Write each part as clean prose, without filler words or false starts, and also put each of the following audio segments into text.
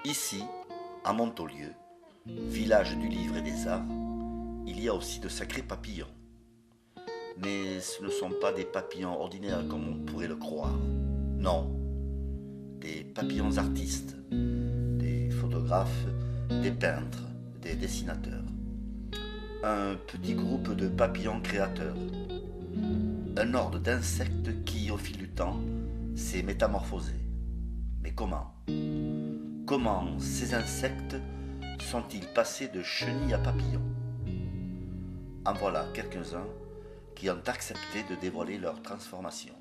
Ici, à Montaulieu, village du livre et des arts, il y a aussi de sacrés papillons. Mais ce ne sont pas des papillons ordinaires comme on pourrait le croire. Non, des papillons artistes, des photographes, des peintres, des dessinateurs. Un petit groupe de papillons créateurs. Un ordre d'insectes qui, au fil du temps, s'est métamorphosé. Mais comment ? Comment ces insectes sont-ils passés de chenilles à papillons? En voilà quelques-uns qui ont accepté de dévoiler leur transformation.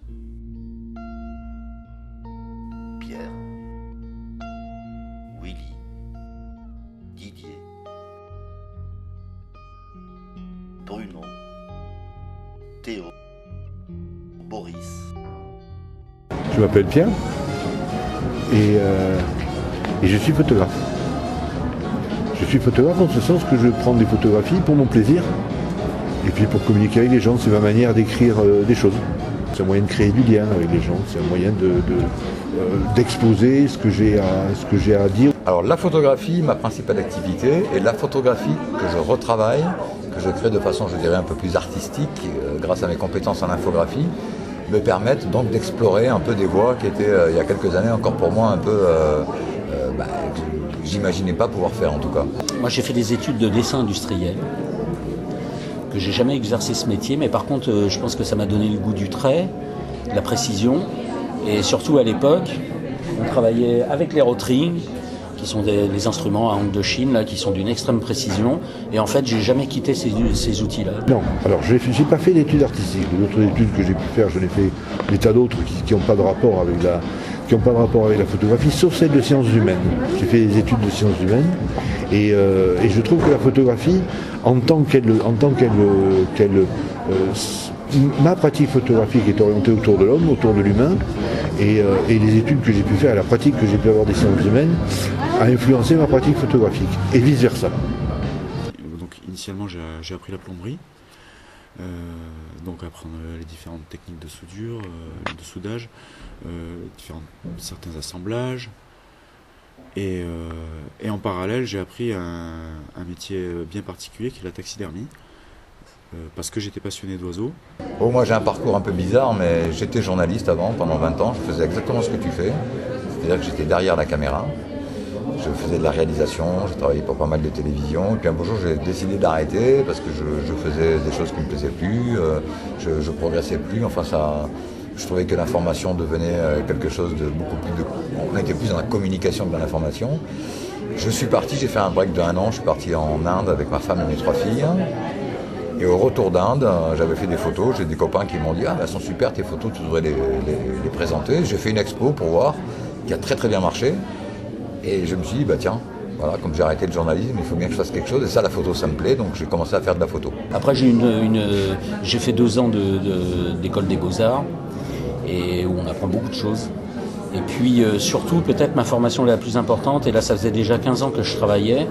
Pierre, Willy, Didier, Bruno, Théo, Boris. Je m'appelle Pierre et je suis photographe. Je suis photographe en ce sens que je prends des photographies pour mon plaisir et puis pour communiquer avec les gens. C'est ma manière d'écrire des choses. C'est un moyen de créer du lien avec les gens. C'est un moyen d'exposer ce que j'ai à dire. Alors la photographie, ma principale activité, et la photographie que je retravaille, que je crée de façon, je dirais, un peu plus artistique, grâce à mes compétences en infographie, me permettent donc d'explorer un peu des voies qui étaient, il y a quelques années, encore pour moi, un peu... j'imaginais pas pouvoir faire en tout cas. Moi j'ai fait des études de dessin industriel, que j'ai jamais exercé ce métier, mais par contre je pense que ça m'a donné le goût du trait, de la précision, et surtout à l'époque, on travaillait avec les Rotring, qui sont les instruments à angle de Chine, là, qui sont d'une extrême précision, et en fait j'ai jamais quitté ces outils-là. Non, alors j'ai pas fait d'études artistiques. D'autres études que j'ai pu faire, j'en ai fait des tas d'autres qui n'ont pas de rapport avec la photographie, sauf celle de sciences humaines. J'ai fait des études de sciences humaines et je trouve que la photographie, ma pratique photographique est orientée autour de l'homme, autour de l'humain, et les études que j'ai pu faire, la pratique que j'ai pu avoir des sciences humaines, a influencé ma pratique photographique, et vice-versa. Donc initialement j'ai appris la plomberie, donc apprendre les différentes techniques de soudure, de soudage, certains assemblages, et en parallèle j'ai appris un métier bien particulier qui est la taxidermie, parce que j'étais passionné d'oiseaux. Bon, moi j'ai un parcours un peu bizarre, mais j'étais journaliste avant, pendant 20 ans, je faisais exactement ce que tu fais, c'est-à-dire que j'étais derrière la caméra, je faisais de la réalisation, j'ai travaillé pour pas mal de télévision, et puis un beau jour j'ai décidé d'arrêter parce que je faisais des choses qui me plaisaient plus, je progressais plus, enfin ça... Je trouvais que l'information devenait quelque chose de beaucoup plus... On était plus dans la communication que dans l'information. Je suis parti, j'ai fait un break de 1 an, je suis parti en Inde avec ma femme et mes 3 filles. Et au retour d'Inde, j'avais fait des photos, j'ai des copains qui m'ont dit « Ah, elles sont super tes photos, tu devrais les présenter ». J'ai fait une expo pour voir, qui a très très bien marché. Et je me suis dit, bah tiens, voilà, comme j'ai arrêté le journalisme, il faut bien que je fasse quelque chose. Et ça, la photo, ça me plaît, donc j'ai commencé à faire de la photo. Après, j'ai fait 2 ans d'école des Beaux-Arts, et où on apprend beaucoup de choses. Et puis surtout, peut-être ma formation la plus importante, et là ça faisait déjà 15 ans que je travaillais,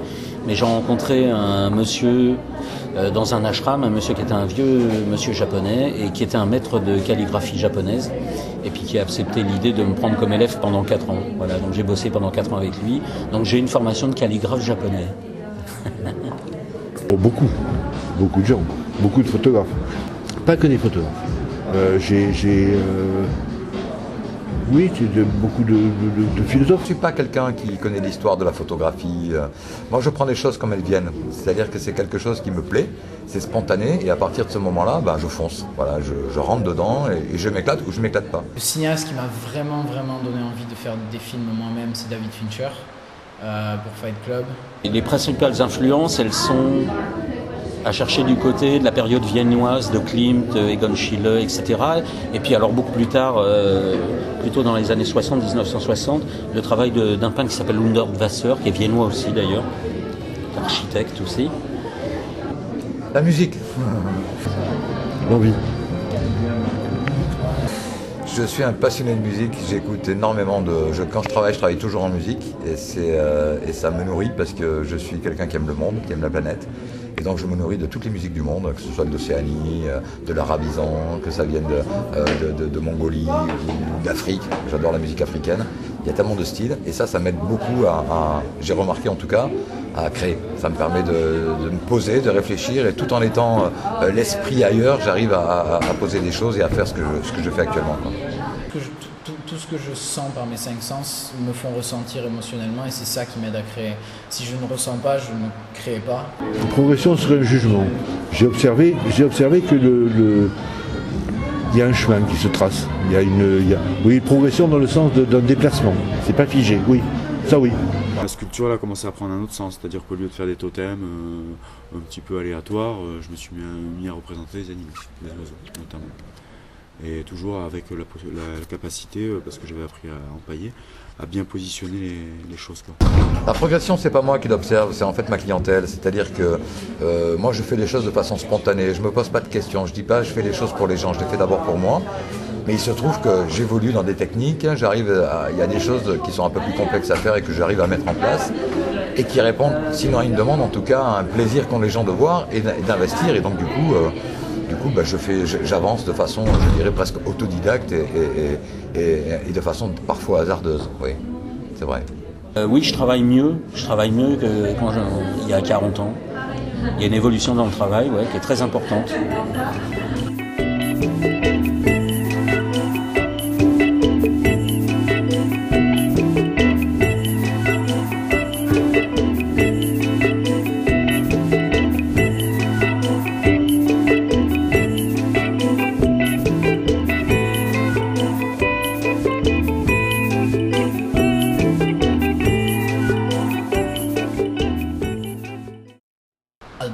mais j'ai rencontré un monsieur dans un ashram, un monsieur qui était un vieux monsieur japonais, et qui était un maître de calligraphie japonaise, et puis qui a accepté l'idée de me prendre comme élève pendant 4 ans. Voilà, donc j'ai bossé pendant 4 ans avec lui, donc j'ai une formation de calligraphe japonais. Pour beaucoup de gens, beaucoup de photographes, pas que des photographes. Oui, beaucoup de philosophes. Je ne suis pas quelqu'un qui connaît l'histoire de la photographie. Moi, je prends les choses comme elles viennent. C'est-à-dire que c'est quelque chose qui me plaît, c'est spontané, et à partir de ce moment-là, je fonce. Voilà, je rentre dedans et je m'éclate ou je ne m'éclate pas. Le cinéaste qui m'a vraiment donné envie de faire des films moi-même, c'est David Fincher, pour Fight Club. Et les principales influences, elles sont à chercher du côté de la période viennoise de Klimt, Egon Schiele, etc. Et puis alors beaucoup plus tard, plutôt dans les années 60, 1960, le travail d'un peintre qui s'appelle Hundert Wasser, qui est viennois aussi d'ailleurs, architecte aussi. La musique. L'envie. Je suis un passionné de musique, j'écoute énormément quand je travaille toujours en musique et ça me nourrit parce que je suis quelqu'un qui aime le monde, qui aime la planète. Et donc je me nourris de toutes les musiques du monde, que ce soit de l'Océanie, de l'Arabistan, que ça vienne de Mongolie ou d'Afrique. J'adore la musique africaine. Il y a tellement de styles et ça m'aide beaucoup j'ai remarqué en tout cas, à créer. Ça me permet de me poser, de réfléchir et tout en étant l'esprit ailleurs, j'arrive à poser des choses et à faire ce que je fais actuellement, quoi. Tout ce que je sens par mes 5 sens me font ressentir émotionnellement et c'est ça qui m'aide à créer. Si je ne ressens pas, je ne crée pas. La progression serait un jugement. J'ai observé que il y a un chemin qui se trace. Oui, progression dans le sens d'un déplacement. C'est pas figé, oui. Ça oui. La sculpture là, a commencé à prendre un autre sens, c'est-à-dire qu'au lieu de faire des totems un petit peu aléatoires, je me suis mis à représenter les animaux, les oiseaux notamment. Et toujours avec la capacité, parce que j'avais appris à empailler, à bien positionner les choses, quoi. La progression, c'est pas moi qui l'observe, c'est en fait ma clientèle. C'est-à-dire que moi, je fais les choses de façon spontanée. Je me pose pas de questions. Je dis pas, je fais les choses pour les gens. Je les fais d'abord pour moi. Mais il se trouve que j'évolue dans des techniques. Il y a des choses qui sont un peu plus complexes à faire et que j'arrive à mettre en place et qui répondent, sinon à une demande, en tout cas, à un plaisir qu'ont les gens de voir et d'investir. Et donc du coup, j'avance de façon, je dirais, presque autodidacte et de façon parfois hasardeuse. Oui, c'est vrai. Oui, je travaille mieux que il y a 40 ans. Il y a une évolution dans le travail, ouais, qui est très importante.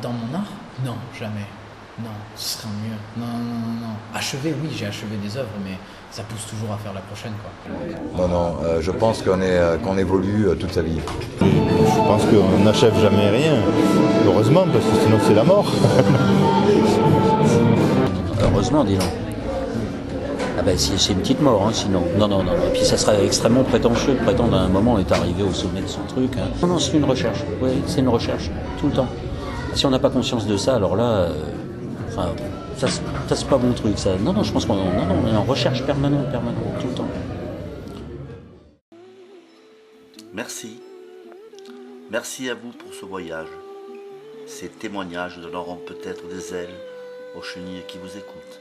Dans mon art? Non, jamais. Non, ce serait mieux. Non. Achever, oui, j'ai achevé des œuvres, mais ça pousse toujours à faire la prochaine, quoi. Non, je pense qu'on évolue toute sa vie. Je pense qu'on n'achève jamais rien, heureusement, parce que sinon c'est la mort. Heureusement, dis donc. Ah ben, c'est une petite mort, hein, sinon. Non. Et puis ça serait extrêmement prétentieux de prétendre à un moment être arrivé au sommet de son truc. Hein. Non, c'est une recherche. Oui, c'est une recherche, tout le temps. Si on n'a pas conscience de ça, alors là, ça c'est pas mon truc. Ça. Non, je pense qu'on est en recherche permanente, tout le temps. Merci. Merci à vous pour ce voyage. Ces témoignages donneront peut-être des ailes aux chenilles qui vous écoutent.